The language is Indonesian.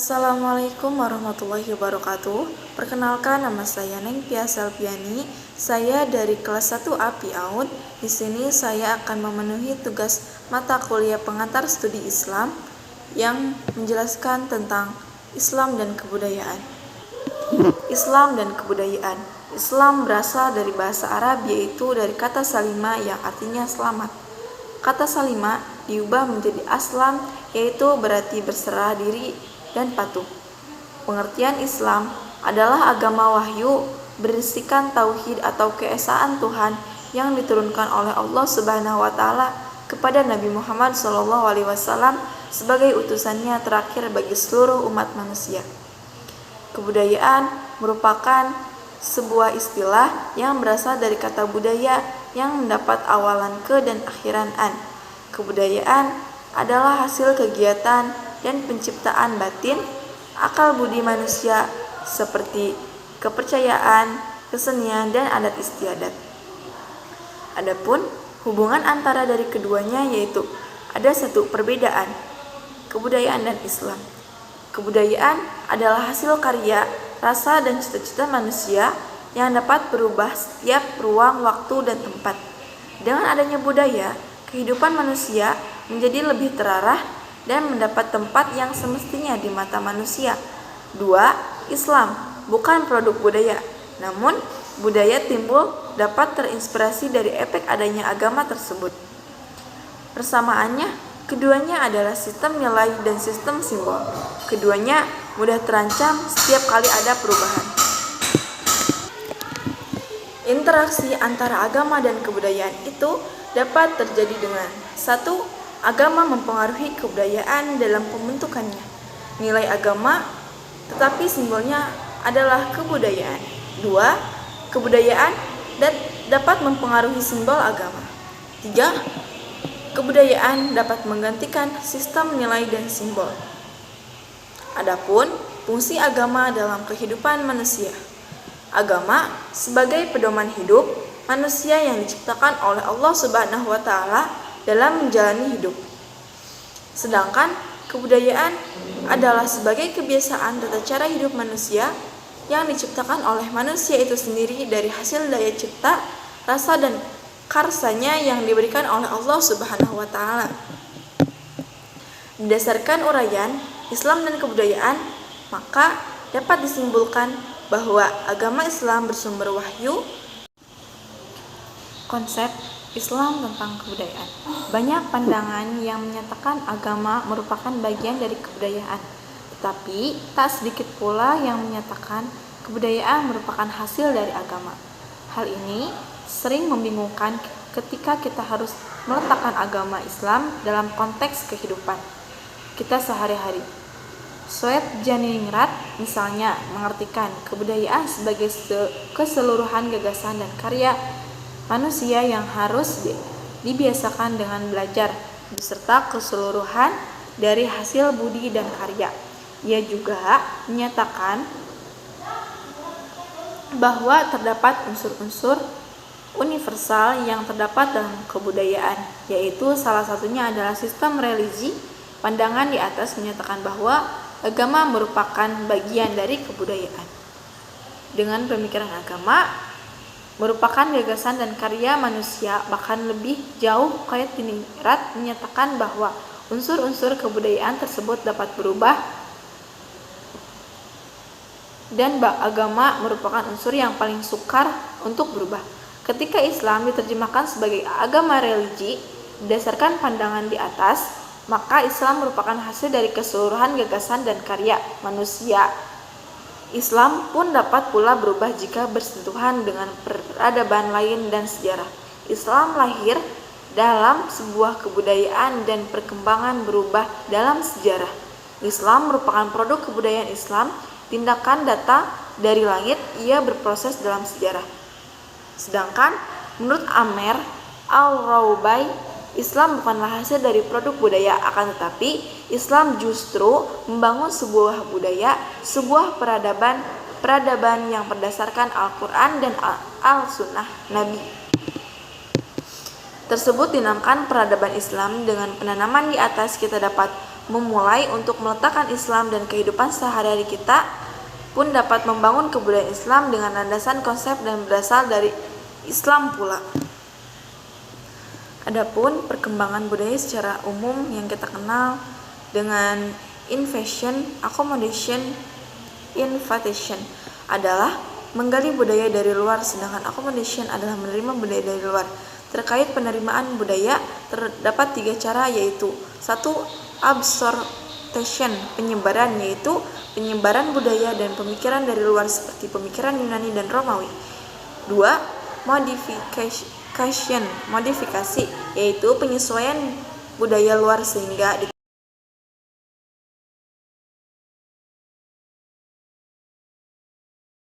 Assalamualaikum warahmatullahi wabarakatuh. Perkenalkan, nama saya Nengpia Selviani. Saya dari kelas 1A PIAUD. Di sini saya akan memenuhi tugas mata kuliah pengantar studi Islam yang menjelaskan tentang Islam dan kebudayaan. Islam dan kebudayaan. Islam berasal dari bahasa Arab, yaitu dari kata salima yang artinya selamat. Kata salima diubah menjadi aslam, yaitu berarti berserah diri dan patuh. Pengertian Islam adalah agama wahyu berisikan tauhid atau keesaan Tuhan yang diturunkan oleh Allah Subhanahu wa taala kepada Nabi Muhammad SAW sebagai utusannya terakhir bagi seluruh umat manusia. Kebudayaan merupakan sebuah istilah yang berasal dari kata budaya yang mendapat awalan ke dan akhiran an. Kebudayaan adalah hasil kegiatan dan penciptaan batin akal budi manusia seperti kepercayaan, kesenian, dan adat istiadat. Adapun hubungan antara dari keduanya yaitu ada satu perbedaan, kebudayaan dan Islam. Kebudayaan adalah hasil karya, rasa, dan cita-cita manusia yang dapat berubah setiap ruang, waktu, dan tempat. Dengan adanya budaya, kehidupan manusia menjadi lebih terarah dan mendapat tempat yang semestinya di mata manusia. 2. Islam bukan produk budaya, namun budaya timbul dapat terinspirasi dari efek adanya agama tersebut. Persamaannya, keduanya adalah sistem nilai dan sistem simbol. Keduanya mudah terancam setiap kali ada perubahan. Interaksi antara agama dan kebudayaan itu dapat terjadi dengan 1. Agama mempengaruhi kebudayaan dalam pembentukannya. Nilai agama, tetapi simbolnya adalah kebudayaan. 2. Kebudayaan dapat mempengaruhi simbol agama. 3. Kebudayaan dapat menggantikan sistem nilai dan simbol. Adapun fungsi agama dalam kehidupan manusia. Agama sebagai pedoman hidup manusia yang diciptakan oleh Allah Subhanahu wa taala dalam menjalani hidup. Sedangkan kebudayaan adalah sebagai kebiasaan tata cara hidup manusia yang diciptakan oleh manusia itu sendiri dari hasil daya cipta, rasa, dan karsanya yang diberikan oleh Allah Subhanahu wa taala. Berdasarkan uraian Islam dan kebudayaan, maka dapat disimpulkan bahwa agama Islam bersumber wahyu. Konsep Islam tentang kebudayaan. Banyak pandangan yang menyatakan agama merupakan bagian dari kebudayaan, tetapi tak sedikit pula yang menyatakan kebudayaan merupakan hasil dari agama. Hal ini sering membingungkan ketika kita harus meletakkan agama Islam dalam konteks kehidupan kita sehari-hari. Sweet Janingrat misalnya mengartikan kebudayaan sebagai keseluruhan gagasan dan karya manusia yang harus dibiasakan dengan belajar beserta keseluruhan dari hasil budi dan karya. Ia juga menyatakan bahwa terdapat unsur-unsur universal yang terdapat dalam kebudayaan, yaitu salah satunya adalah sistem religi. Pandangan di atas menyatakan bahwa agama merupakan bagian dari kebudayaan. Dengan pemikiran agama merupakan gagasan dan karya manusia, bahkan lebih jauh Janingrat menyatakan bahwa unsur-unsur kebudayaan tersebut dapat berubah dan agama merupakan unsur yang paling sukar untuk berubah. Ketika Islam diterjemahkan sebagai agama religi berdasarkan pandangan di atas, maka Islam merupakan hasil dari keseluruhan gagasan dan karya manusia. Islam pun dapat pula berubah jika bersentuhan dengan peradaban lain dan sejarah. Islam lahir dalam sebuah kebudayaan dan perkembangan berubah dalam sejarah. Islam merupakan produk kebudayaan Islam, tindakan data dari langit, ia berproses dalam sejarah. Sedangkan menurut Amer Al-Rawbai, Islam bukanlah hasil dari produk budaya, akan tetapi Islam justru membangun sebuah budaya, sebuah peradaban yang berdasarkan Al-Quran dan Al-Sunnah Nabi. Tersebut dinamakan peradaban Islam. Dengan penanaman di atas kita dapat memulai untuk meletakkan Islam dan kehidupan sehari-hari kita pun dapat membangun kebudayaan Islam dengan landasan konsep dan berasal dari Islam pula. Adapun perkembangan budaya secara umum yang kita kenal dengan invasion, accommodation, invitation adalah menggali budaya dari luar, sedangkan accommodation adalah menerima budaya dari luar. Terkait penerimaan budaya, terdapat 3 cara, yaitu 1. Absorption, penyebaran, yaitu penyebaran budaya dan pemikiran dari luar seperti pemikiran Yunani dan Romawi. 2. Modification, modifikasi, yaitu penyesuaian budaya luar sehingga